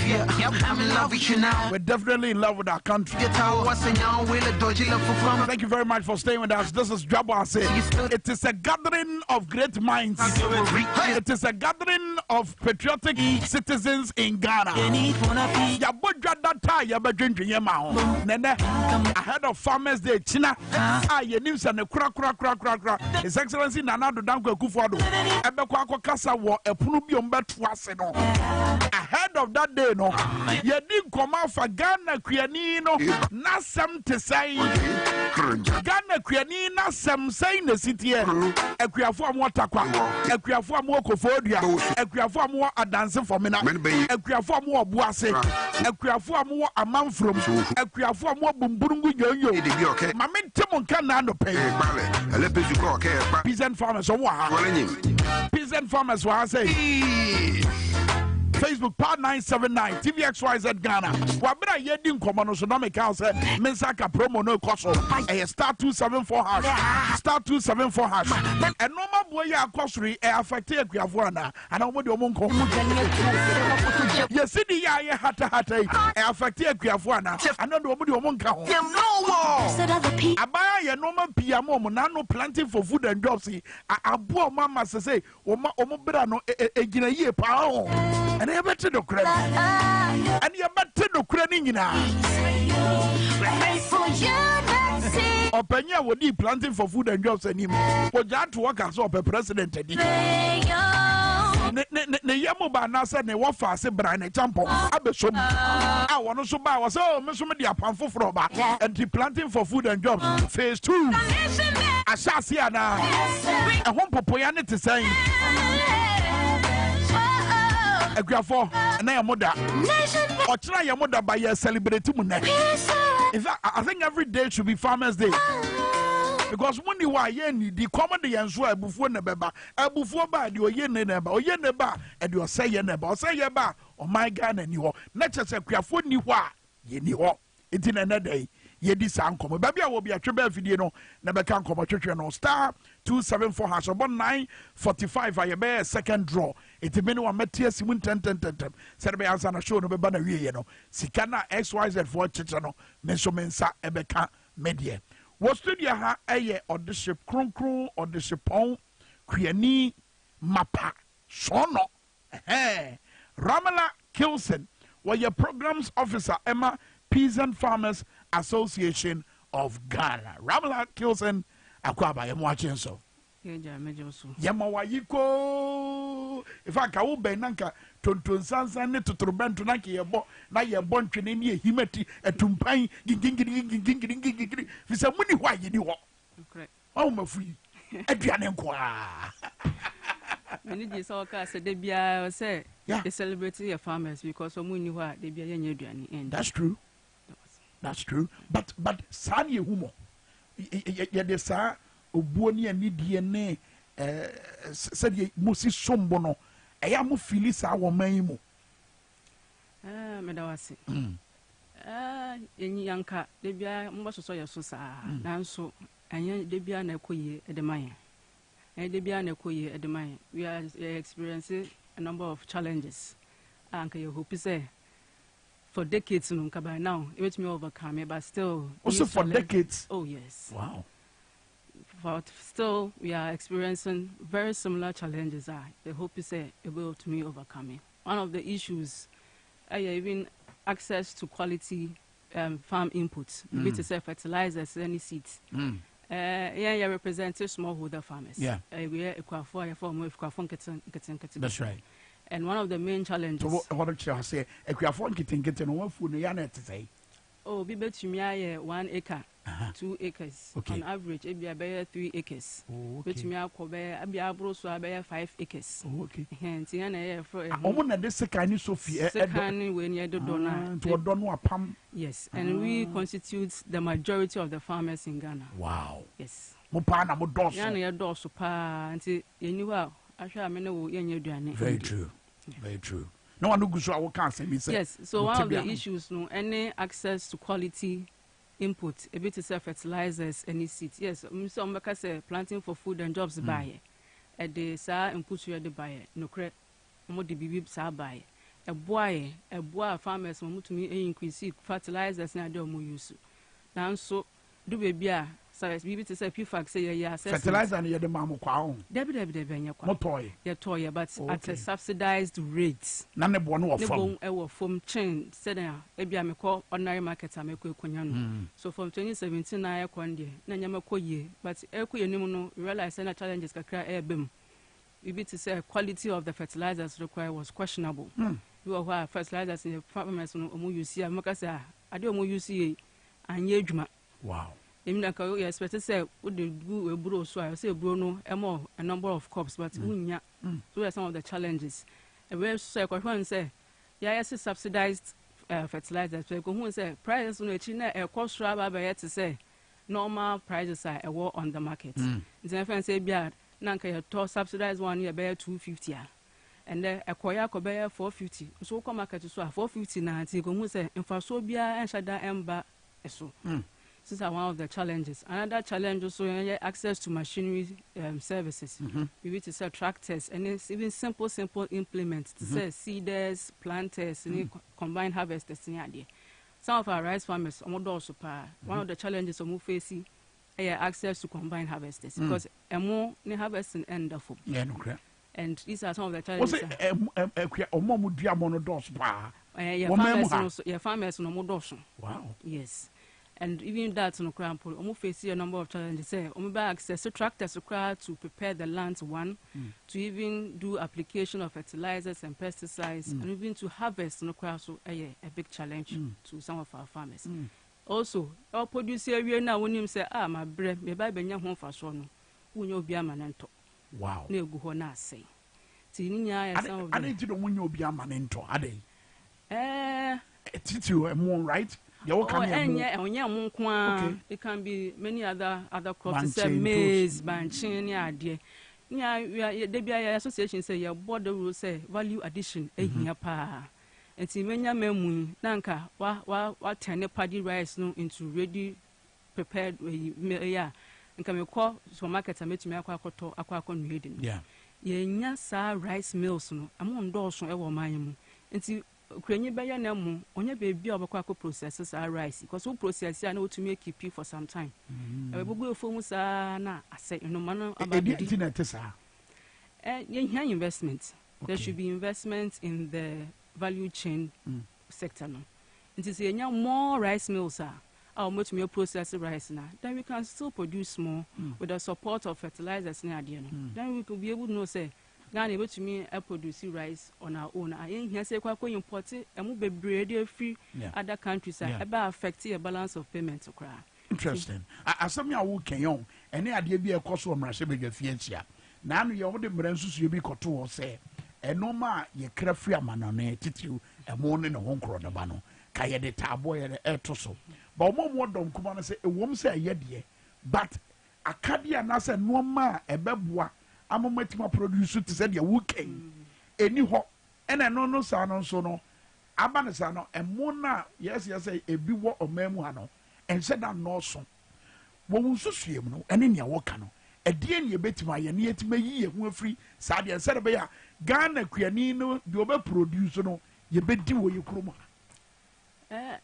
I'm in love with you now. We're definitely in love with our country. Thank you very much for staying with us. This is Dwaboase. It is a gathering of great minds. It is a gathering of patriotic citizens in Ghana. Ahead of Farmers Day, China, His Excellency Nana Danko Kufuado, ahead of that day, no, you didn't come out for Ghana, Krianino, Nasam to say Ghana, Krianina, some saying the city, a Kriafua Motakwa, a Kriafua Mokofodia, a Kriafua more a dancer for Mina, a Kriafua more Boise, a Kriafua more a man from, a Kriafua more Bumbungu Yo, Mamma Timon can pay. Peasant farmers, peasant farmers, what I say. Facebook part 979 TVXYZ Ghana. Wabra yedin komono so no make house mensaka promo no koso. Star 274 hash. Star 274 hash. And normal boy ya kosri affect akuafo ana. Ana omodi omonko. Yes di ya hata affect akuafo ana. Ana omodi omonka ho. Abaya ye normal piamo mo na no planting for food and jobs. Abo mama say omo bra no egina yie pa ho. And you better no credit. And you better no credit. Openya would be planting for food and jobs and him. For that to work as a president. Ne yamuba nasa ne wafa se brane champo abesom. I want to buy was oh mesomedi apanfo froba and the planting for food and jobs phase 2. Ashasi ana. A home popoyane to say. Egrafo na your mother or try your mother by your celebrating in fact I think every day should be Farmers Day because when you are yen the common day and so before nebeba before ba the oye neba and you say ye neba or say ye ba oh my God and you not just a crafo ni wa ye ni ho it in another day ye this ankom baby I will be a triple video no never can come church no star 274 hash about 9:45 I be second draw it mean one metia simun 10 said be answer na show no be ba na wie no sikana xyz for church no menso mensa ebeka media wo studio ha eye audition kronkron audition pon kwiani mapa sono Ramala Kilson was your programs officer Emma Peasant Farmers Association of Ghana. Ramala Kilson, Akwaba, I'm watching so. Yamawayiko. If I can be Nanka, Tontun Sansan to Truban to Naki, na ye born training ye himeti, a tumpai, ginging, for some money, why you do. Oh, my free. Adrian. Many days all cast said they be say, the celebrity of farmers because of money what they be a new and that's true. That's true. But Sani Humo, ye sa Obuoni and DNA said ye Musi Sombono, Ayamu Phyllis our Maimo. Medawasi. In Yanka, they be a most of your sosa, and so, and they be an equay at the mine. And they be an equay at the mine. We are experiencing a number of challenges. Uncle, you hope say. For decades, by now, it may overcome it, but still. Also for decades? Oh, yes. Wow. But still, we are experiencing very similar challenges. The hope is able to me overcome it. One of the issues, even access to quality farm inputs, which is fertilizers, any seeds. You represent smallholder farmers. Yeah. We are That's right. And one of the main challenges. So what do you say? If you are getting one food, you are to say. Oh, be bet me 1 acre, 2 acres. Okay. On average, it be about 3 acres. Oh, okay. Bet me I be able to about 5 acres. Oh, okay. Hence, you know, for this kind of Sophia. Second, when you do donor to a donor pam. Yes, and we constitute the majority of the farmers in Ghana. Wow. Yes. Mupana mudoso. Yana doso pa until you knew how. Very true. Very true. No one who I can't say me say. Yes, so one of the issues, no, any access to quality input, a bit of fertilizers, any seeds. Yes, some because planting for food and jobs buy at the sa input you the buy no correct more the baby sa buy boy farmers mo mutumi increase fertilizers na de mo use nanso do baby a service bibi to say pfax say ya fertilizer na ye de ma mo kwa ho debi enya kwa motoy ye toy but at a subsidized rate na ne bo no wo fam ne bo fam chain said e bia me ko ordinary market amekọ ekonya no so from 2017 na ye kon de na nya mekọ ye but ekoye nim no realize na challenges kakra e bem bibi to say quality of the fertilizers required was questionable you are fertilizers in the farmers no omo use ya maka say ade omo use ye anye adwuma wow emina ka you expect say would do a bro so I say bro no a number of crops but unya so are some of the challenges and we say question say yeah subsidized fertilizers so go say prices no echi na e cost raba ba yet say normal prices are on the market then friend say bia na nka your subsidized one you be 250 and then akoya ko be 450 so come market so 450 na anti go say infaso bia en shada emba eso this is one of the challenges. Another challenge also is access to machinery services. We need to sell tractors and it's even simple implements to sell seeders, planters, and combined harvesters. Some of our rice farmers, one of the challenges we face is access to combined harvesters because more harvesting end of and these are some of the challenges. Farmers wow. Yes. And even that no crample almost face a number of challenges say access to tractors required to prepare the land to even do application of fertilizers and pesticides and even to harvest no crowd so a big challenge to some of our farmers also our producer area now when him say my bread me buy benya ho fa so no wonyo obi amanento wow na egu ho na say ti ni nya some of them I did wonyo obi amanento ade titi right. It can be many other crops, say maize, banchin, idea. The association say your border will say value addition, pa. And see many memu, nanka, what tiny paddy rice no into ready prepared yeah. And can we call so market and make me aquacon reading. Yeah. Ye sa rice mills no, among doors on ever mine. And see Ukraine beya na mu onye baby obakwa ko processes our rice because we process ya na to make keep for some time e bugu efo sa na ase no mano abadi investment there should be investment in the value chain sector no it is enya more rice mills are much more process rice now then we can still produce more with the support of fertilizers na ade no then we could be able to know say Ghana able to me produce rice on our own. I here say kwa import it and move be free other countries about affect your balance of payments okra. Interesting. Asami awu kenyon ene ade bi ekoso omrase be gafiantia. Na anu ye wode mransusu ye bi koto wo se enoma ye kra free amanane titiu emo ne ho nkro da ba no ka ye de tabo ye eto so. Ba omo dom kuma no se ewom se ye de but akade anase noma ebeboa amatima produce to say the weekend any ho ena no sa no so no aba ne sa no emo na yes say ebi wo omamu ha no ense da no so wo nsusuem no ene ne wo ka no edie ne betima ye ne yetima yi ho afri sa de ense de be ya Ghana kuani no de obe produce no ye bedi wo ye kromo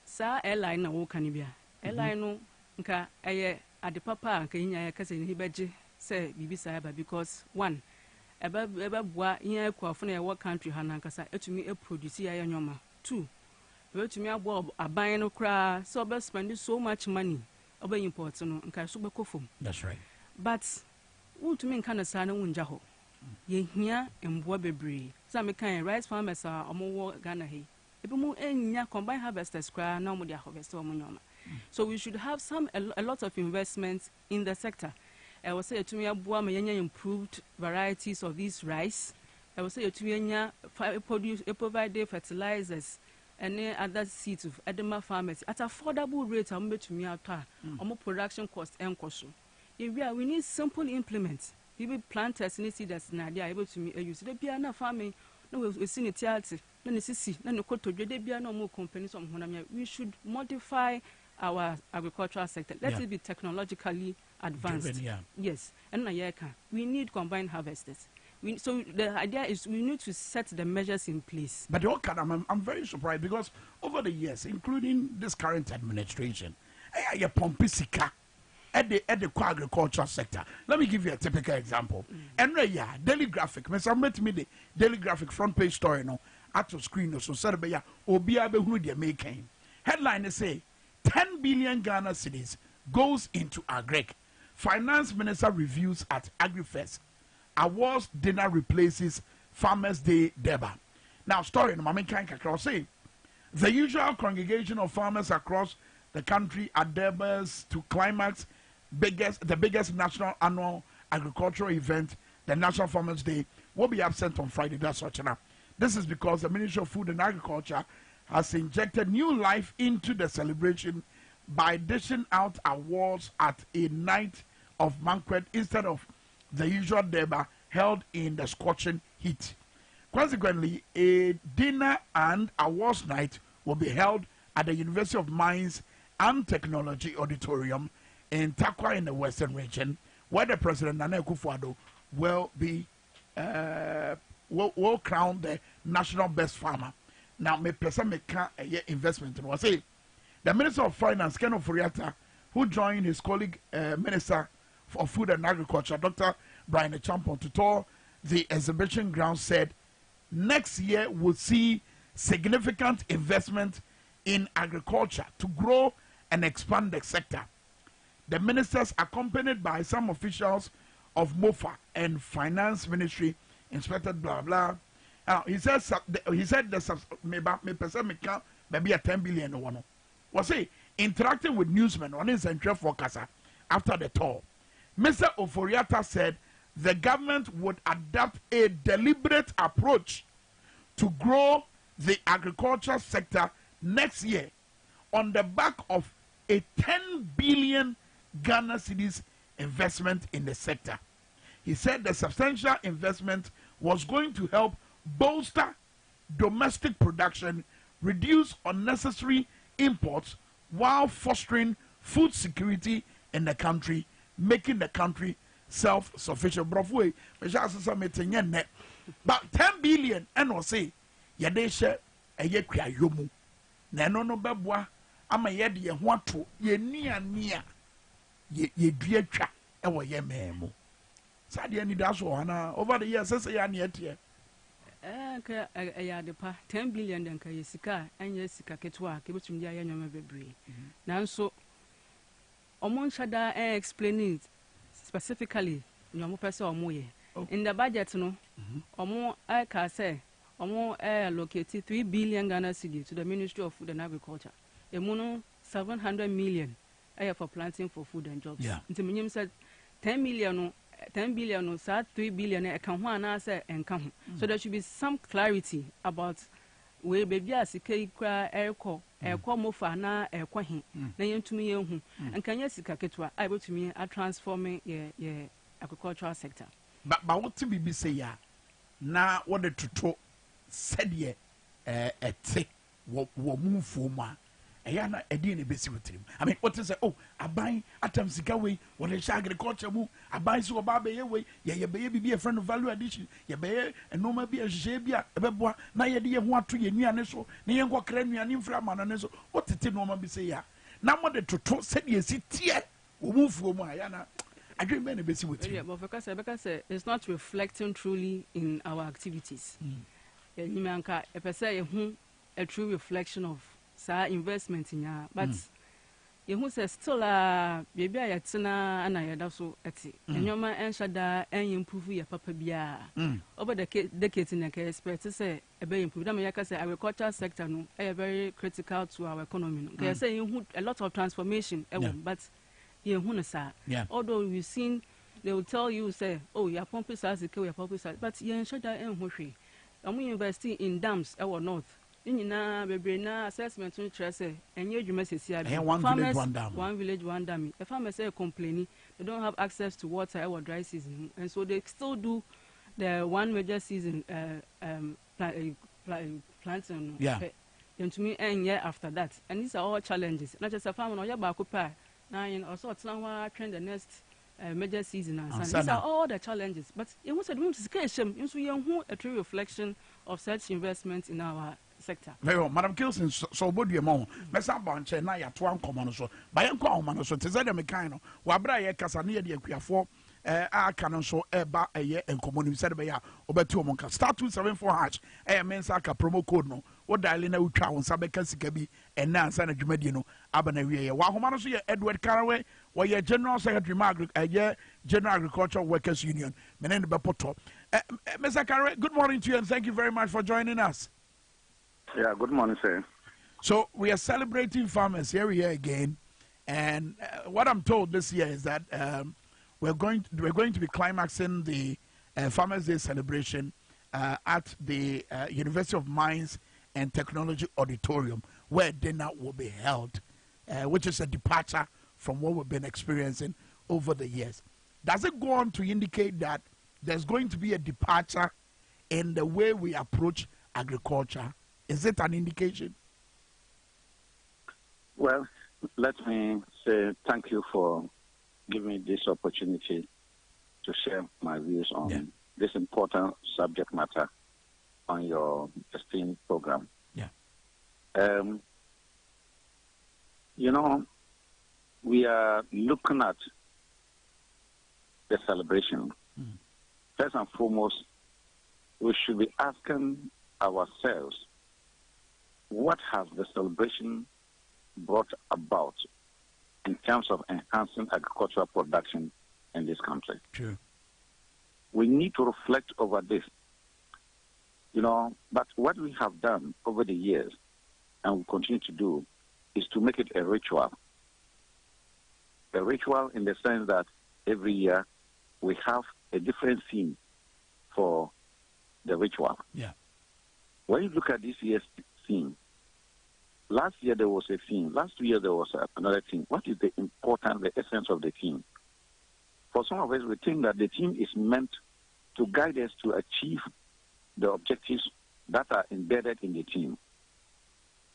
sa airline na wo ka ne bia airline no nka eye ade papa nka nya ya kase ne beje say bibisa ba because one eba bua yen kwafo na your country hanankasa etumi produce ya nyoma two etumi abo aban no kra so be spend so much money oba import no nka so be kofom that's right but utumi nka na sa na wunja ho ye hia emboa bebre so me kan rice farmers are omo Ghana he ebi mu enya combined harvesters kra na omo dia harvest omo nyoma so we should have a lot of investment in the sector. I will say to me, improved varieties of these rice. I will say to me, provide fertilizers and other seeds of edema farmers at affordable rates. I'm to me out production cost and cost. We need simple implements. People planters and seeders now they are able to use the piano farming. No, we see it healthy. No, no, no, more companies. We should modify our agricultural sector. Let it be technologically advanced. Driven, yes, and we need combined harvesters. So the idea is we need to set the measures in place. But I'm very surprised because over the years, including this current administration, you pompisika at the agricultural sector. Let me give you a typical example. And Daily Graphic, the Daily Graphic front page story at the screen so Serbia Obia who they making. Headline is say 10 billion Ghana cedis goes into agri. Finance Minister reviews at AgriFest. Awards dinner replaces Farmers' Day Deba. Now, story no Mama Minkah say the usual congregation of farmers across the country at Deba's to climax the biggest national annual agricultural event, the National Farmers' Day, will be absent on Friday. That's what now. This is because the Ministry of Food and Agriculture has injected new life into the celebration by dishing out awards at a night of banquet instead of the usual Deba held in the scorching heat. Consequently, a dinner and awards night will be held at the University of Mines and Technology Auditorium in Takwa in the Western region, where the President Nana Akufo-Addo will be will crown the national best farmer. Now, me person me can investment. Was say the Minister of Finance Ken Oforiatta, who joined his colleague Minister for Food and Agriculture, Dr. Brian Champon, to tour the exhibition ground, said next year will see significant investment in agriculture to grow and expand the sector. The ministers, accompanied by some officials of MOFA and Finance Ministry, inspected blah blah. He said the maybe a 10 billion one. Was he interacting with newsmen on his entry forecast after the tour? Mr. Oforiatta said the government would adopt a deliberate approach to grow the agriculture sector next year on the back of a 10 billion Ghana cedis investment in the sector. He said the substantial investment was going to help bolster domestic production, reduce unnecessary imports, while fostering food security in the country, making the country self-sufficient. But 10 billion, and will say, Yadesha, a yekria yomu. Nano no babwa, ama yedi ye wanto, ye nia, ye drecha, ewa ye memo. Sadia ni daso hana, over the years, say ya nietie. Ya depa 10 billion den ka yesika anya sika ketwa ke betum dia ya nyoma bebre nanso omon shada explain it specifically nyomo pese omo ye in the budget no omo ka say omo allocate 3 billion Ghana cedi to the Ministry of Food and Agriculture. Emuno 700 million for planting for food and jobs. Nti menyim said 10 billion no sa 3 billion e kan ho anase enka ho. So there should be some clarity about we baby asika ikra erko mofa na erko he na yentumi ye hu enkanya sika ketwa ai betumi a transforming ye agricultural sector. But what to be say ya na what the to said ye ete wo move for ma Ayana Edini Bessie with him. I mean, what to say? Oh, I buy Atom Sikawe, when a agriculture move, I buy so baby away, ya baby be a friend of value addition, ya bear, and no maybe a shabia, a bebois, na ya dear one to your near neso, Niango Cremi and Inframan and so. What did the normal be say ya? Now, what the to said ye sit here, who move for Mayana. I dream many Bessie with you. But because it's not reflecting truly in our activities. Nimanka, if I say a true reflection of investment in ya, but you who says still baby I tina and I so eti and your man and shada and improve your papa bia over the decades in the case expect to say a very improved. I mean, say agricultural sector no very critical to our economy. They are saying a lot of transformation, but you who sa although we've seen they will tell you say oh your pump is as your pump is but you shada and hoshi and we investing in dams our north. Na bebre na assessment no trese enye dwuma sesia bi one village one dam. If farmers say complaining they don't have access to water or dry season and so they still do the one major season planting and to me and year after that, and these are all challenges not just a farmer no ya ba ko pa na yin also tena wa trend the next major season and these are all the challenges. But it was a true reflection of such investments in our sector. Very well, Madam Kilson, so would you more? Messa Banche, Naya, Twan Common, so by Uncle so to say the mechano, Wabra Casania, the Equia I can so eba a year and common said by Obetu Monka. Start 274 hatch, a men's aka promo code no, what dialing out town, Sabeka Sikabi, and Nan Sana Jumedino, Abanavia. While Homanosia Edward Caraway, while your General Secretary Margaret, a year General Agricultural Workers Union, Menen Bapoto. Mr. Caraway, good morning to you and thank you very much for joining us. Yeah, good morning, sir. So we are celebrating farmers here again, and what I'm told this year is that we're going to be climaxing the Farmers Day celebration at the University of Mines and Technology Auditorium, where dinner will be held, which is a departure from what we've been experiencing over the years. Does it go on to indicate that there's going to be a departure in the way we approach agriculture? Is it an indication? Well, let me say thank you for giving me this opportunity to share my views on this important subject matter on your esteemed program. You know, we are looking at the celebration. First and foremost, we should be asking ourselves, what has the celebration brought about in terms of enhancing agricultural production in this country? True. We need to reflect over this. You know, but what we have done over the years, and we continue to do, is to make it a ritual. A ritual in the sense that every year we have a different theme for the ritual. Yeah. When you look at this year's theme, last year there was a theme. Last year there was another theme. What is the importance, the essence of the theme? For some of us, we think that the theme is meant to guide us to achieve the objectives that are embedded in the theme.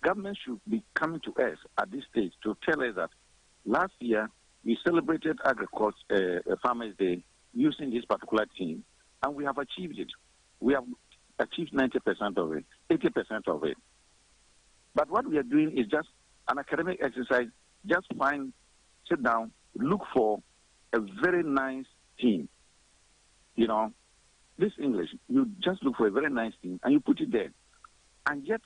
Government should be coming to us at this stage to tell us that last year we celebrated agriculture, Farmers Day using this particular theme, and we have achieved it. We have achieved 90% of it, 80% of it. But what we are doing is just an academic exercise. Just sit down, look for a very nice theme. You know, this English, you just look for a very nice theme and you put it there. And yet,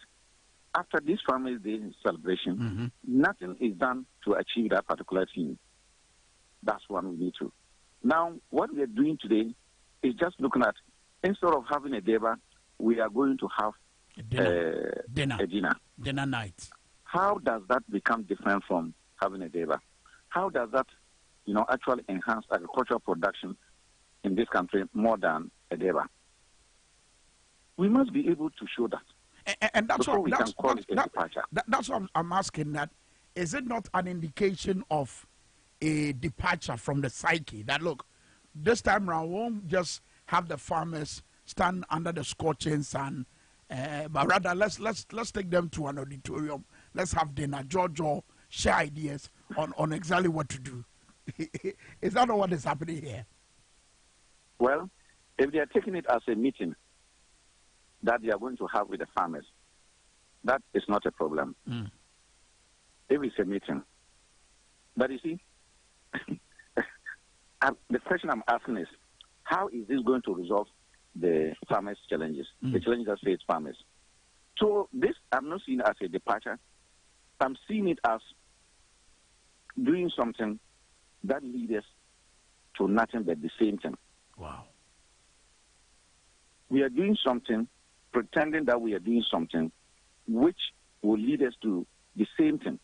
after this Farmers Day celebration, nothing is done to achieve that particular theme. That's what we need to. Now, what we are doing today is just looking at, instead of having a deba, we are going to have a dinner night. How does that become different from having a deba? How does that, you know, actually enhance agricultural production in this country more than a deba? We must be able to show that. And that's what we can call it a departure. That's what I'm asking. That is it not an indication of a departure from the psyche? That look, this time around, we won't just have the farmers stand under the scorching sun, but rather let's take them to an auditorium. Let's have dinner, Jojo, share ideas on exactly what to do. Is that not what is happening here? Well, if they are taking it as a meeting that they are going to have with the farmers, that is not a problem. If it's a meeting. But you see, the question I'm asking is, how is this going to resolve the farmers' challenges, the challenges that face farmers? So this, I'm not seeing it as a departure. I'm seeing it as doing something that leads us to nothing but the same thing. Wow. We are doing something, pretending that we are doing something, which will lead us to the same thing.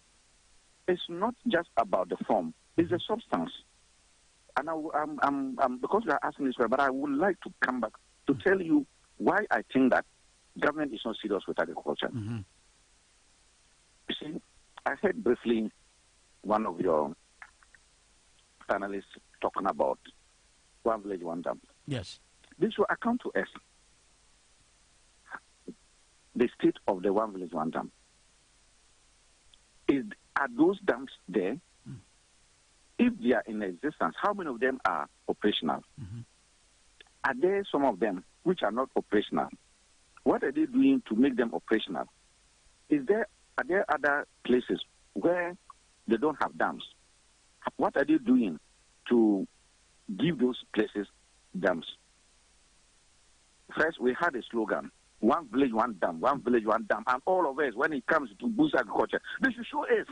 It's not just about the form; it's the substance. And I'm because you are asking this, but I would like to come back to tell you why I think that government is not serious with agriculture. You see, I heard briefly one of your panelists talking about one village, one dam. Yes. This will account to us the state of the one village, one dam. Are those dams there? if they are in existence, how many of them are operational? Are there some of them which are not operational? What are they doing to make them operational? Are there other places where they don't have dams? What are they doing to give those places dams? First, we had a slogan, one village, one dam, one village, one dam. And all of us, when it comes to boost agriculture, they should show us.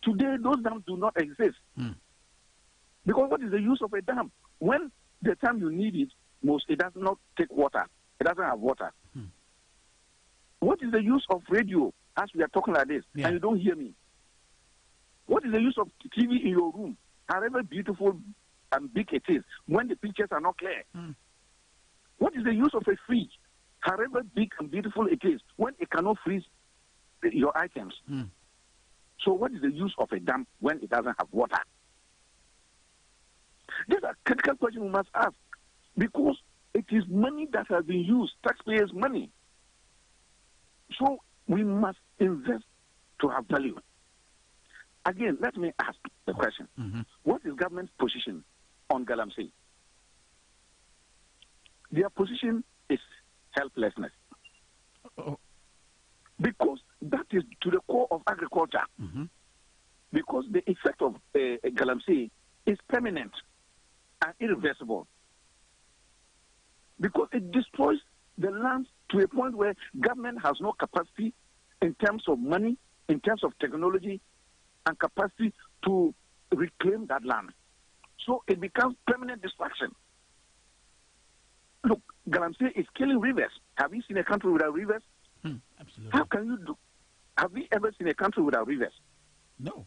Today, those dams do not exist. Because what is the use of a dam? When the time you need it most, it does not take water. It doesn't have water. What is the use of radio as we are talking like this and you don't hear me? What is the use of TV in your room, however beautiful and big it is, when the pictures are not clear? What is the use of a fridge, however big and beautiful it is, when it cannot freeze your items? So what is the use of a dam when it doesn't have water? These are critical questions we must ask, because it is money that has been used, taxpayers' money. So we must invest to have value. Again, let me ask the question. What is government's position on Galamsey? Their position is helplessness. Because that is to the core of agriculture. Because the effect of Galamsey is permanent and irreversible. Because it destroys the land to a point where government has no capacity in terms of money, in terms of technology, and capacity to reclaim that land. So it becomes permanent destruction. Look, Galamsey is killing rivers. Have you seen a country without rivers? Absolutely. How can you do? Have we ever seen a country without rivers? No.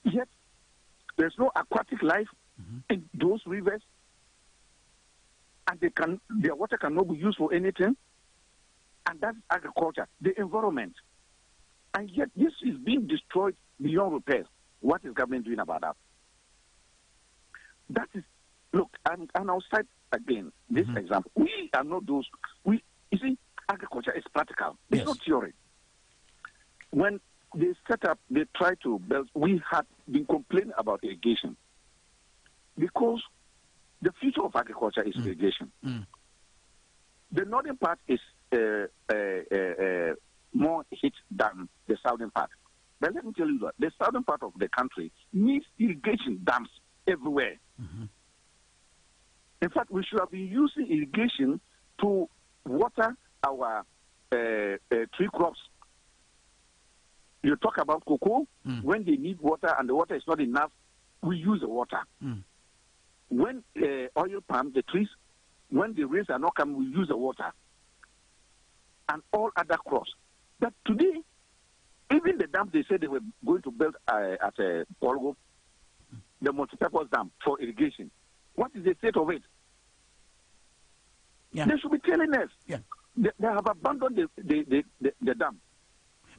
Yet, there's no aquatic life in those rivers, and their water cannot be used for anything, and that's agriculture, the environment. And yet, this is being destroyed beyond repair. What is government doing about that? That is, look, and I'll cite again this example. We are not those, you see, agriculture is practical. It's not theory. When they set up, they try to build, we had been complaining about irrigation. Because the future of agriculture is irrigation. The northern part is more hit than the southern part. But let me tell you that the southern part of the country needs irrigation dams everywhere. In fact, we should have been using irrigation to water our tree crops. You talk about cocoa, when they need water and the water is not enough, we use the water. When oil palm, the trees, when the rains are not coming, we use the water. And all other crops. But today, even the dam they said they were going to build at Polgo, the multipurpose dam for irrigation, what is the state of it? They should be telling us. They have abandoned the dam.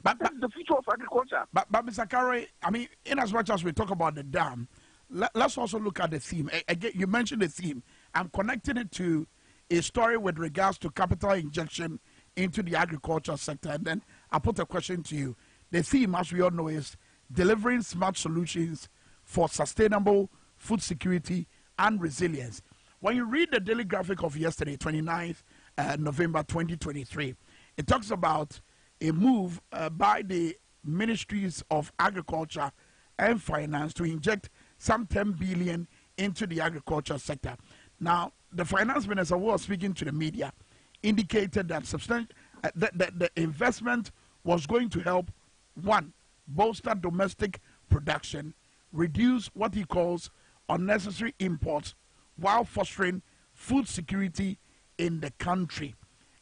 But that's the future of agriculture. But Mr. Carey, I mean, in as much as we talk about the dam, let's also look at the theme. Again, you mentioned the theme. I'm connecting it to a story with regards to capital injection into the agriculture sector. And then I'll put a question to you. The theme, as we all know, is delivering smart solutions for sustainable food security and resilience. When you read the daily graphic of yesterday, 29th November 2023, it talks about a move by the Ministries of Agriculture and Finance to inject some 10 billion into the agriculture sector. Now, the finance minister who was speaking to the media indicated that the investment was going to help, one, bolster domestic production, reduce what he calls unnecessary imports, while fostering food security in the country.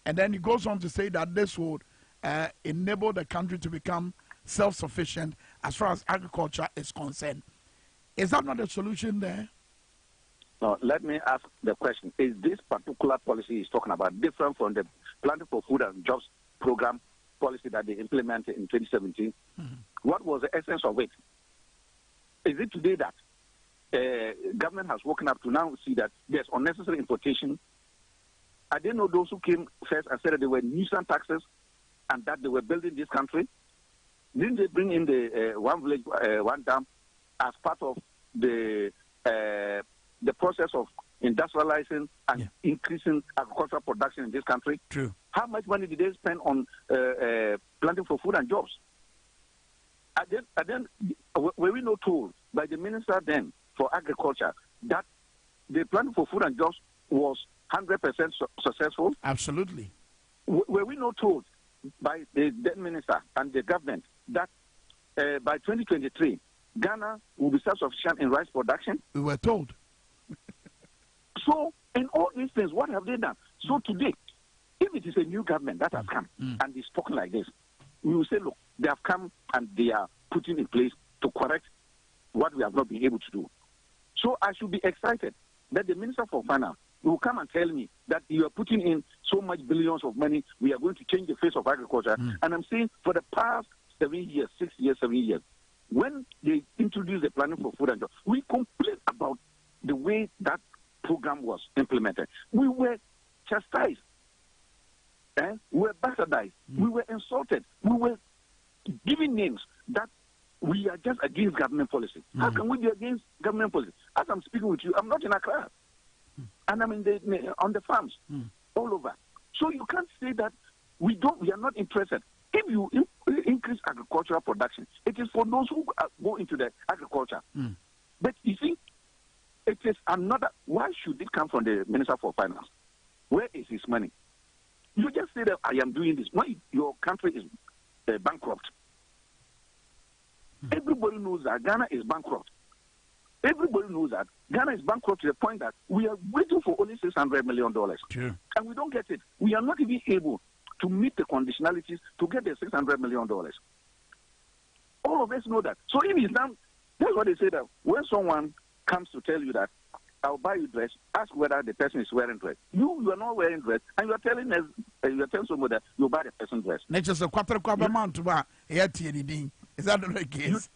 And then he goes on to say that this would enable the country to become self-sufficient as far as agriculture is concerned. Is that not a solution there? No, let me ask the question. Is this particular policy he's talking about different from the Planting for Food and Jobs program policy that they implemented in 2017? What was the essence of it? Is it today that government has woken up to now see that there's unnecessary importation? I didn't know those who came first and said that they were nuisance taxes and that they were building this country. Didn't they bring in the one village, one dam as part of the process of industrializing and increasing agricultural production in this country? True. How much money did they spend on planting for food and jobs? And then were we not told by the minister then for agriculture that the planting for food and jobs was 100% successful? Absolutely. Were we not told by the then minister and the government that by 2023, Ghana will be self-sufficient in rice production? We were told. So, in all these things, what have they done? So today, if it is a new government that has come and is talking like this, we will say, look, they have come and they are putting in place to correct what we have not been able to do. So I should be excited that the Minister for Finance will come and tell me that you are putting in so much billions of money, we are going to change the face of agriculture. And I'm saying for the past 7 years, 7 years, when they introduced the planning for food and jobs, we complained about the way that program was implemented. We were chastised. We were bastardized. We were insulted. We were given names that we are just against government policy. How can we be against government policy? As I'm speaking with you, I'm not in Accra. And I'm on the farms all over. So you can't say that we are not interested. If you increase agricultural production, it is for those who go into the agriculture. But you see, it is another. Why should it come from the Minister for Finance? Where is his money? You just say that I am doing this. Why your country is bankrupt? Everybody knows that Ghana is bankrupt. Everybody knows that Ghana is bankrupt to the point that we are waiting for only $600 million. True. And we don't get it. We are not even able to meet the conditionalities to get the $600 million. All of us know that. So if it's done, that's what they say, that when someone comes to tell you that I'll buy you dress, ask whether the person is wearing dress. You are not wearing dress, and you are telling us, you are telling someone that you buy the person dress. Is that the case?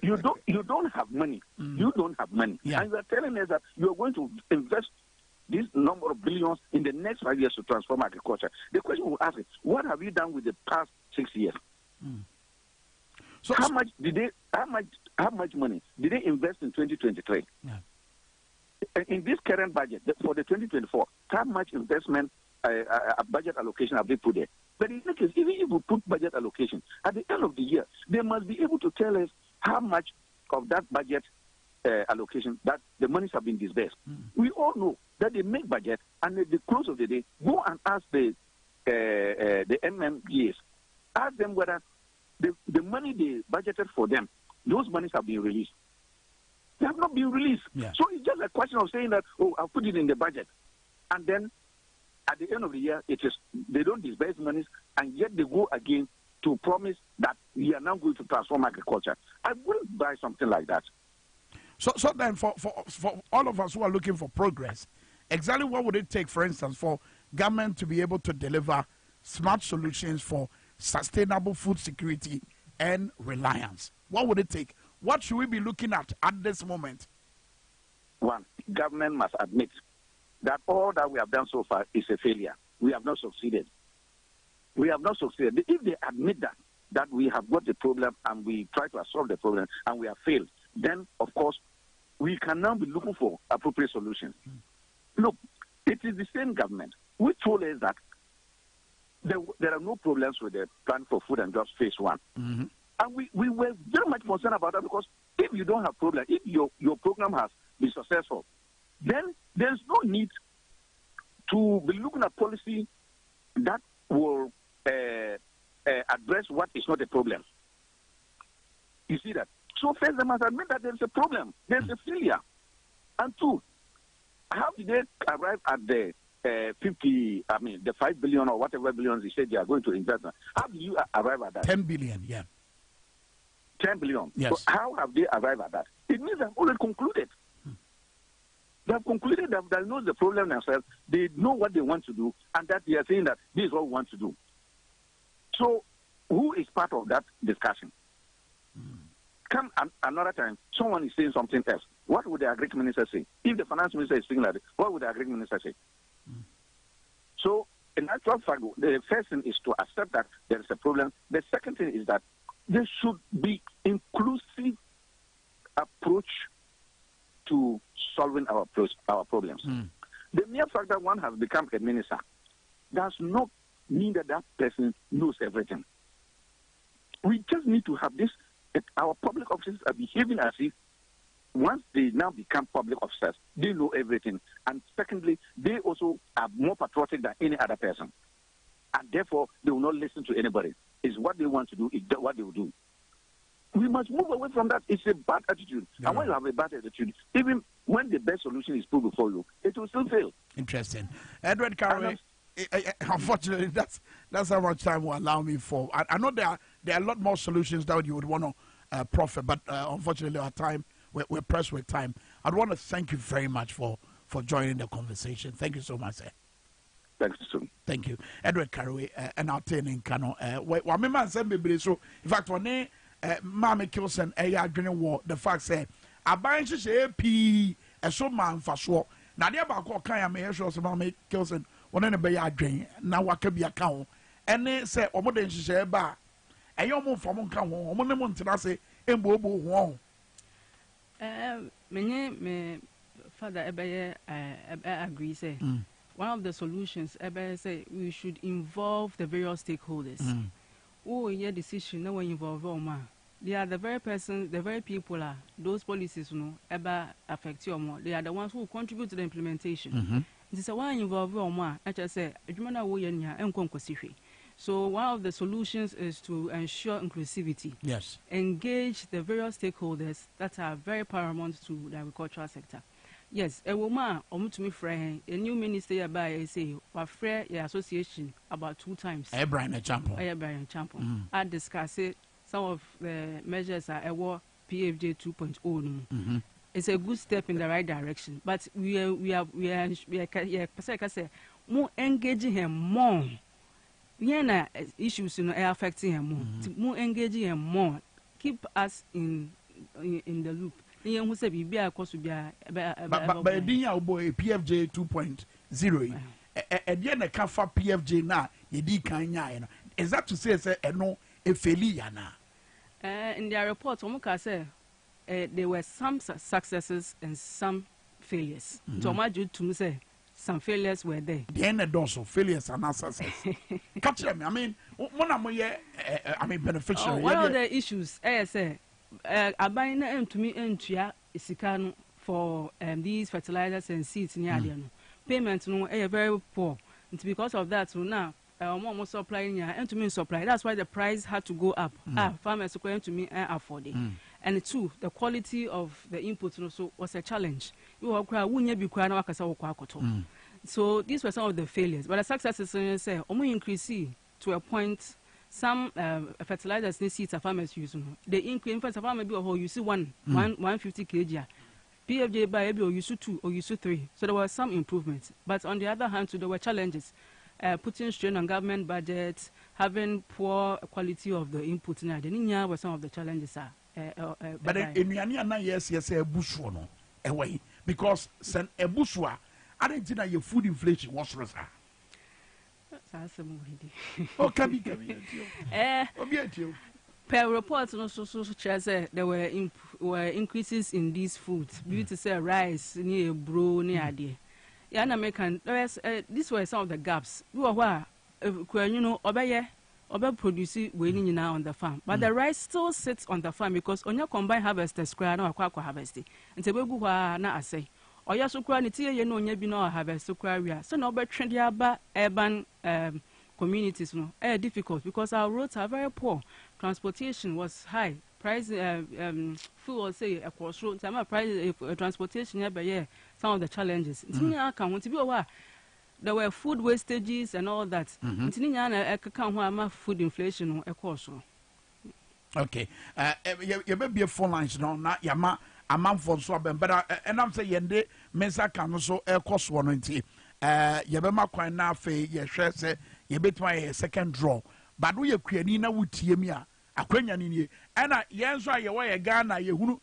You don't have money. You don't have money. Yeah. And you are telling us that you are going to invest this number of billions in the next 5 years to transform agriculture. The question we'll ask is, what have you done with the past 6 years? So how much money did they invest in 2023? Yeah. In this current budget for the 2024, how much investment budget allocation have they put there? But in that case, even if we put budget allocation, at the end of the year, they must be able to tell us how much of that budget allocation that the monies have been disbursed. We all know that they make budget, and at the close of the day, go and ask the MMPs, ask them whether the money they budgeted for them, those monies have been released. They have not been released. Yeah. So it's just a question of saying that, oh, I'll put it in the budget. And then at the end of the year, they don't disburse monies, and yet they go again to promise that we are now going to transform agriculture. I wouldn't buy something like that. So then for all of us who are looking for progress, exactly what would it take, for instance, for government to be able to deliver smart solutions for sustainable food security and reliance? What would it take? What should we be looking at this moment? One, government must admit that all that we have done so far is a failure. We have not succeeded. We have not succeeded. If they admit that we have got the problem and we try to solve the problem and we have failed, then, of course, we can now be looking for appropriate solutions. Look, it is the same government which told us that there are no problems with the plan for food and jobs phase 1. And we were very much concerned about that, because if you don't have problem, if your program has been successful, then there's no need to be looking at policy that will address what is not a problem. You see that? So first, they must admit that there's a problem. There's a failure. And two, how did they arrive at the the 5 billion or whatever billions they said they are going to invest? How do you arrive at that? 10 billion, yeah. 10 billion. Yes. So how have they arrived at that? It means they've already concluded. They have concluded that they know the problem themselves, they know what they want to do, and that they are saying that this is what we want to do. So who is part of that discussion? Come another time, someone is saying something else. What would the agriculture minister say? If the finance minister is saying like that, what would the agriculture minister say? So in actual fact, the first thing is to accept that there is a problem. The second thing is that there should be inclusive approach to solving our problems. The mere fact that one has become a minister does not mean that that person knows everything. We just need to have this. Our public officers are behaving as if once they now become public officers, they know everything. And secondly, they also are more patriotic than any other person. And therefore, they will not listen to anybody. It's what they want to do, it's what they will do. We must move away from that. It's a bad attitude. Yeah. And when you have a bad attitude, even when the best solution is put before you, it will still fail. Interesting. Edward Carraway, unfortunately, that's how much time will allow me for. I know there are a lot more solutions that you would want to profit, but unfortunately, our time, we're pressed with time. I'd want to thank you very much for joining the conversation. Thank you so much, sir. Thanks, sir. Thank you. Edward Carraway, and our training Kano. So, in fact, when Mama Kilson, the fact say, I buy P, a so man for sure. Now, the about Kaya may show some Mama Kilson, one in a bay I drain, now what could be a cow. And they say, or more than she say, bar. And you're more from Monka, or more than one to say, and Bobo won. Me father Ebeye agree say one of the solutions Ebeye say we should involve the various stakeholders. Oh, yeah, decision no one involve Oman. They are the very person, the very people are those policies ever affect you more. They are the ones who contribute to the implementation. This is why involve Oman. I just say so one of the solutions is to ensure inclusivity. Yes. Engage the various stakeholders that are very paramount to the agricultural sector. Yes, a woman, to me friend, a new minister by say, or friend association about 2 times. Brian Champon. I discuss it. Some of the measures are a war PFJ 2.0. It's a good step in the right direction, but we are more engaging him more. Yeah, issues affecting him more. More engaging him more. Keep us in the loop. But PFJ 2.0. And then the Kafa PFJ now, is that to say, no, a failure now? In their report, there were some successes and some failures. To say some failures were there. The end of those failures are not success. Catch them. I mean, beneficial. One of the issues, I say, I buy to me Isikano for these fertilizers and seeds in Yadiano. Payment very poor. It's because of that, so now almost supplying and to me supply. That's why the price had to go up. Farmers going to me afford it. And 2, the quality of the input also was a challenge. So these were some of the failures. But the successes say, increase to a point. Some fertilizers and seeds farmers use. They increase. In fact, farmers you see 150 kg. PFJ by you use 2 or use 3. So there were some improvements. But on the other hand, there were challenges. Putting strain on government budgets, having poor quality of the input. The were some of the challenges. But in Yana, yes, a bush one away because send a bushwa. I didn't know your food inflation was rasa. Oh, can be per report, also there were increases in these foods. Beauty say rice near bro near there. Yeah, American. These were some of the gaps. We were obey. Produce winning now on the farm, but the rice still sits on the farm because on your combined harvesters cry no akwa harvesting. And we go na say, or ya so cry ni tie ye no nya bi no harvest so cry we so na obetwe dia ba urban communities no difficult because our roads are very poor. Transportation was high. Price fuel say a cross road time price transportation here some of the challenges. There were food wastages and all that. Food inflation. Okay. You may be a phone lines now. Not Yama, a month for swabbing, but and I'm saying, Yende, Mesa can also air cost 190. Yabema quite now, ye share say, you bet my second draw. But we are creating a wood Tiemia, a Quenian in ye. And I answer your way a Ghana, you who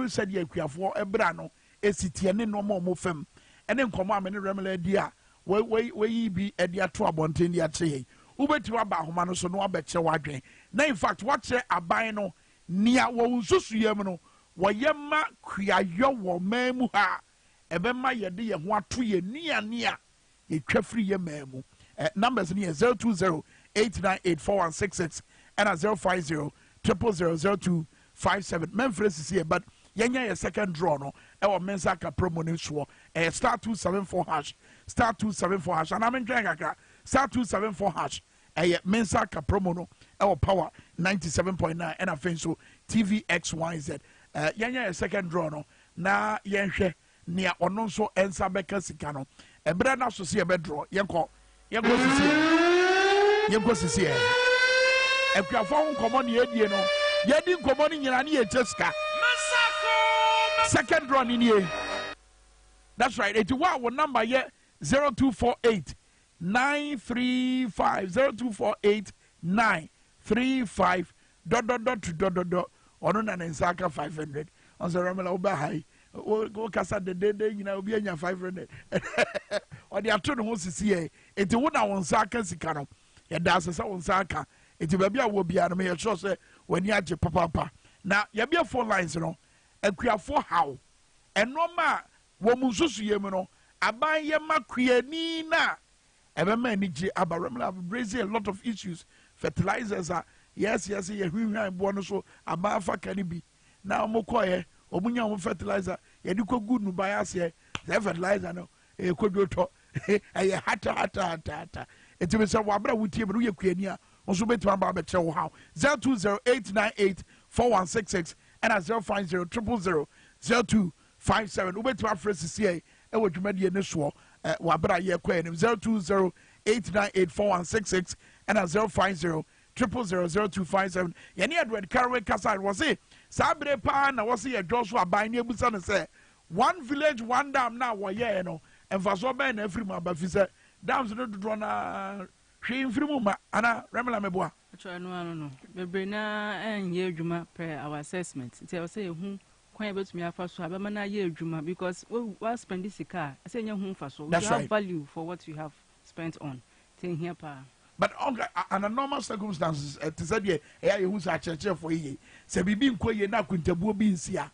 said ye for a brano, a citian no more fem. And then come on, many remedy dear. Where ye be at the trouble until the say, Uber to about Humano, so no bet your wagon. Now, in fact, what say a bino near Wasusu Yamano, wɔyɛma kuayɔ wɔ man mu ha ɛbɛma yɛde yɛn ho ato yɛ nia yɛtwa firi yɛ man mu numbers ni yɛ 020-898-4166 ɛna 050-0000257 memfrɛ sisi yɛ but yɛnya yɛ second draw no ɛwɔ mensa ka promo no soɔ ɛyɛ star 274 hash star 274 hash anaa mentwɛn kakra star 274 hash ɛyɛ mensa ka promo no ɛwɔ power 97.9 ɛna afei nso tvxyz yɛnya yɛ second draw no na yɛnhwɛ nea ɔno nso ɛnsa bɛka sika no ɛberɛ no so sɛ yɛbɛdrɔ yɛnkɔ sisi ɛ akuafoɔ ho nkɔmmɔ ne yɛdie no yɛdi nkɔmmɔ no nyina ne yɛkyɛ sika second draw ni nie that's right eti wa wo number yɛ 0248 935 0248 935 ... ɔno na ne nsa aka 500 ɔsɛ ramela woba hai wo kasa de nyina obi anya 500 ɔde ato ne ho sisi ɛ eti wo na wo nsa aka sika no yɛda asesa wo nsa aka eti baabi a wo bia no yɛ sure sɛ w'ani agye papapa na yɛbia phone lines no akuafo haw ɛnɔma a wɔ mu nsusu yɛ mu no aban yɛ ma kuani na ɛbɛma ani gye aba ramela raising a lot of issues fertilizers are yes yɛhwehwan boɔ no so aban afa ka no bi na ɔmo kɔɛ ɔmo nya ɔmo fertilizer yɛde kɔ gu no baeɛ aseɛ sɛ fertilizer no ɛyɛ kodwotɔ ɛyɛ hata ɛtumi sɛ wɔabrɛ wotie mu no woyɛ kuani a nso bɛtumi aba bɛkyerɛ wo haw 0208984166 ɛna 050000257 wobɛtumi afrɛ sisiɛ ɛwɔ dwumadie ne soɔ wɔabrɛ a yɛkɔ anim 0208984166 ɛna 050000257 yɛne Edward Carraway kasa wɔ se saa bere paa na wɔse yɛ dɔ so aban ne abusa no sɛ one village one dam na wɔyɛɛ no ɛmfasoɔ bɛn na afiri mu aba fi sɛ dams no dodoɔ na hwee mfiri mu ma ana remela meboa no bebree na ɛnyɛ adwuma per our assessment nti ɛwɔ sɛ yɛhu kwan yɛbɛtumi afa so a bɛma no ayɛ adwuma because we spend this car ɛsɛ nyɛ hu mfa so we have value for what you have spent on nti here paa. But under normal circumstances, to say, yeah, who's a church for ye. Say, be being quay na quintabu being sia.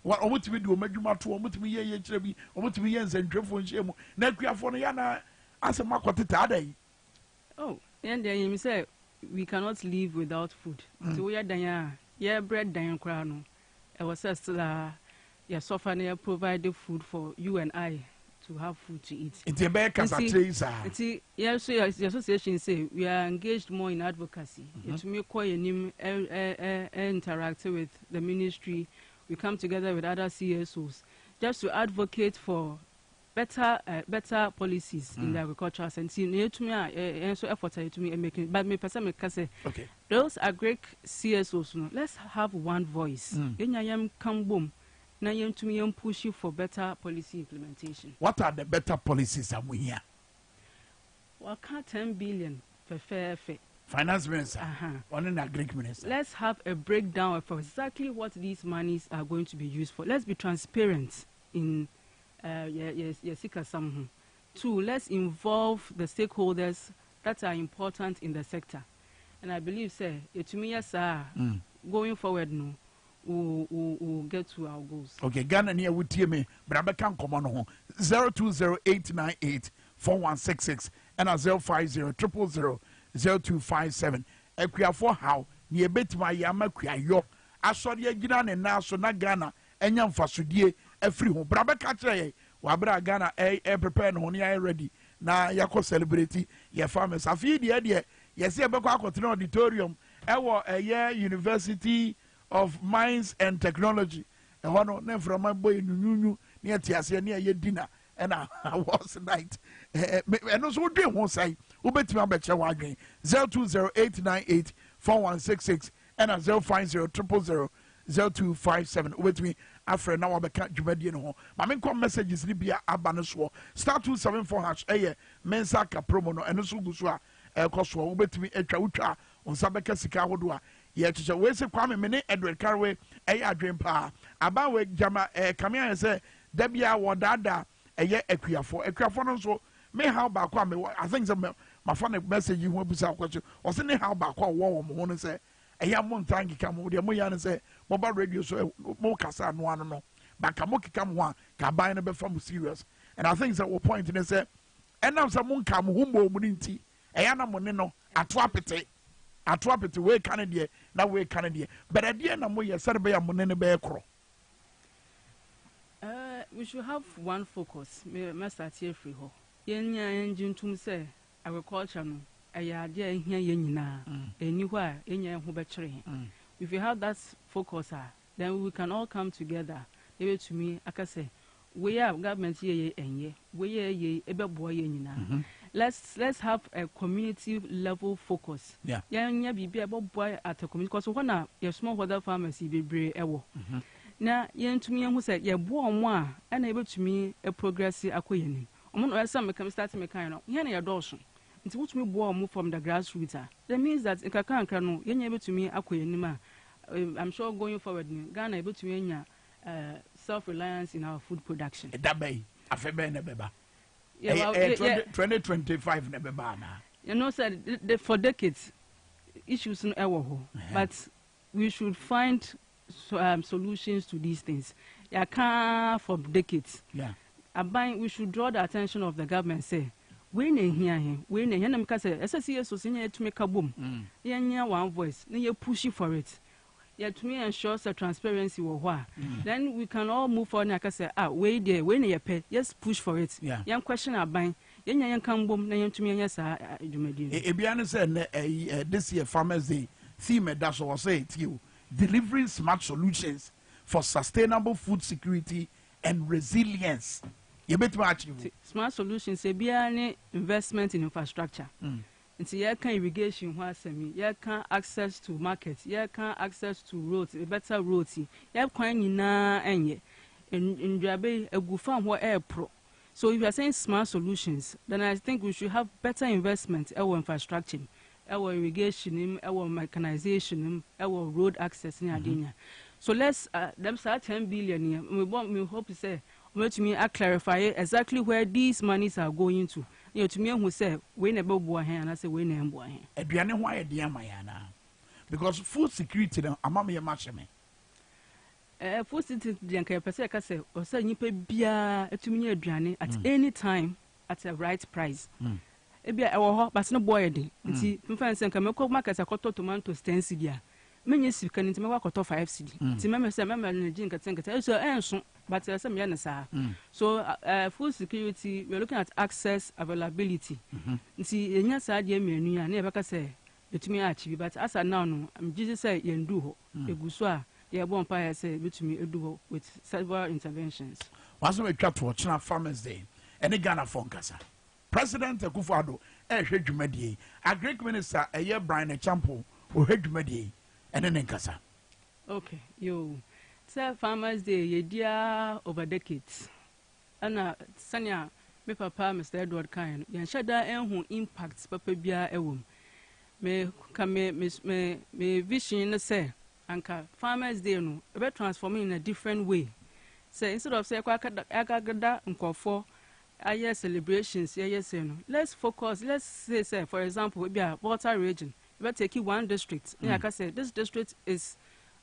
What almost we do, Majuma to almost me, ye, chebi, almost me, and Drefon Shemo. Nekia for Yana as a Makotade. Oh, and then you say, we cannot live without food. So we are Diana, yeah, bread, Diane Crown. I was still your sofa provided food for you and I to have food to eat. It's a bear yes, the association say we are engaged more in advocacy. To make interact with the ministry. We come together with other CSOs just to advocate for better policies in the agricultural sense. To me, so effort to me making. But me person say, okay, those are great CSOs. No, let's have one voice. Then come boom. Now you to me push you for better policy implementation. What are the better policies are we here? Well, 10 billion for fair. Finance minister, one in agriculture minister. Let's have a breakdown of exactly what these monies are going to be used for. Let's be transparent in somehow. 2, let's involve the stakeholders that are important in the sector. And I believe, sir, to me, yes, sir, going forward, no. We'll get to our goals. Okay, Ghana near would hear me, but I can't come on home. 0208984166 and a 050000257. Equia how near bet my yama yo. I saw the Gina and now so not Ghana and young Fasudie a free home. Brabaka Wabra Ghana prepare on ya ready. Now yako celebrity your farmers. I feel the idea. Yes, yeah, but auditorium. A year university of Mines and Technology. And one of them from my boy Nunu near Tiasia near your dinner. And I was night. And also, what do you want to say? Ubet Mambecha Waging 0208984166 and a 050000257. Ubet me after now. I can't do it. My main messages Libya Abanaswo. Star 274 hash a Mensaka promo and also Guswa Koswa. Ubet me a Chaucha on Sabeka Sikahodua. Yet, we say Kwame Minkah Edward Carraway a dream pa. About Jama come here and say Debia Wadada a year Equiafo so may how about Kwame. I think my funny message you want to say question or sending how about war woman say ɛyɛ mo ntanki ka mo deɛ mo yɛ no sɛ mobile radio so mo kasa no ano no but ka mo keka mo a ka ban no bɛfa mo serious and I think that what point in say ɛnam sɛ mo nka mo ho mbɔ mu no nti ɛyɛ na mo ne no ato apete wei ka ne deɛ na wei ka ne deɛ but ɛdeɛ na mo yɛ sɛde bɛyɛ mo ne no bɛyɛ korɔ. We should have one focus. Me start here free ho. Yenya engine tum say agriculture no ɛyɛ adeɛ ehia yɛ nyinaa. Eni hɔ a enya ho bɛkyere. If you have that focus then we can all come together. Ebe to me aka say we are government ye enye. We ye ebeboa ye nyinaa. Let's have a community level focus. Yeah. Yenya bibi ebeboa at a community because when a small holder pharmacy bebre ewo. Na yentumi hu say ye bo omo a na ebe tumi e progress akoyeni omo no esa me come start me kan no here na ye dosho nti wutumi bo omo from the grassroots that means that nkaka no yenya ebe tumi akoyeni ma I'm sure going forward Ghana ebe tumi enya self reliance in our food production that bay afebe na beba 2025 na beba na you know said for decades issues no ewo ho but we should find solutions to these things. You can't for decades. Yeah. We should draw the attention of the government. Say, we need here. We need here. Because SSCS so senior to make a boom. Yeah, one voice. Then you push for it. Yeah, to me ensure the transparency or what. Then we can all move on. Like I say, wait there. We need a pay. Yes, push for it. Yeah. Young question about. Yeah, come boom. Then to me yes, you may do. Ebiane said this year Farmers Day theme that's what I say to you. Delivering smart solutions for sustainable food security and resilience. You better watch you. Smart solutions say be any investment in infrastructure. It's you can irrigation you can access to markets, you can access to roads, better roads. You can in Dwaboase a good farm where air pro. So if you are saying smart solutions, then I think we should have better investment in our infrastructure. Our irrigation, our mechanization, our road access in Adina. So let's them start 10 billion. We hope to say, to me, I clarify exactly where these monies are going to. You know, to me, who say we never boy and I say we never boy. Adriana, why dear Mayana? Because food security, among your match me. Food security, I say, or say you pay beer to me, Adriana, at any time at the right price. Ebi ewo but no boy dey nti mfa nse nka mekọ market akoto tomatoes 10 cedi a menye sika nti mekọ akoto 5 cedi nti memese na gin nkata so enso but say me na sa so food security we are looking at access availability nti enya sa de menu a na e beka say betumi achieve but as now no I'm just say yendu ho eguso a ye bo mpa ya say betumi edu ho with several interventions was we twa to China Farmers Day any Ghana fonkasa President Akufo-Addo ehwe dwumadie Agric Minister Brian Echampo ohwe dwumadie ene nkasa. Okay, yo. Say Farmers Day ye dia over decades. Ana sanya me papa Mr. Edward Kain yan shada enhu impacts papa bia ewom. Me vision na say anka Farmers Day no be transforming in a different way. Say instead of say akagada nkofo aye celebrations yes no let's focus, let's say for example we are water region, we take one district like I said this district is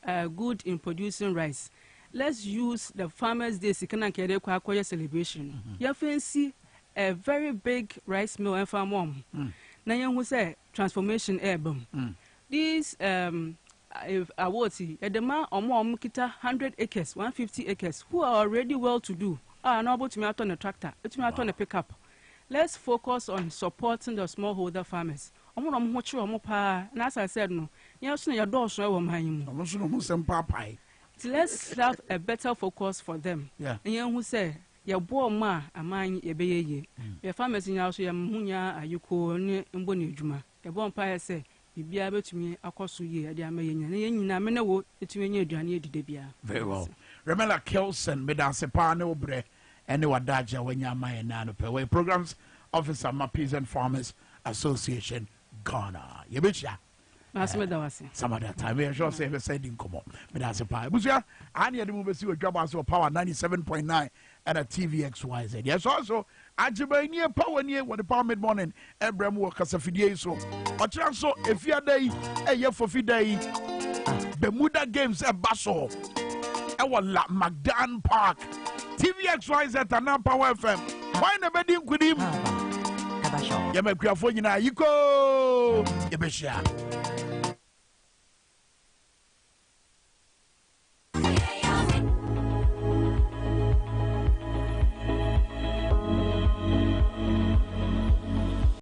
good in producing rice. Let's use the Farmers Day sikana kede kwa akoye celebration you fancy a very big rice mill and farm na yen who say transformation album these if awards the man omo kita 100 acres 150 acres who are already well to do now about to me out on a tractor, it's me out on a pickup. Let's focus on supporting the smallholder farmers. I'm much more and as I said, no, yes, your door so let's have a better focus for them. Yeah, and you who say, your boy ma, a mine, a bay, your farmers in house, your munya, you call near Mboni Juma. A bonfire say, you be able to me across ye, a dear mayan, and I mean, a wood, it's when you're done here to debia. Very well. Remember Kelson, Medase Pano Bre, and Wadaja when you're my nanope. Programs Officer Mappies and Farmers Association, Ghana. You bitch ya. Some of that time, we are sure say, said in Como. Medase Pie. Busia, I need to move to a job as Power 97.9 and a TVXYZ. Yes, also, Ajibani Power near what the Power Mid Morning, Abraham Workers of Fidei. So, or so if you are day, a year for Fidei, Bermuda Games at Basso, our Magdan Park, TVXYZ and now Power FM. Why never did with him? Yamakra for you now, you go, Yabesha.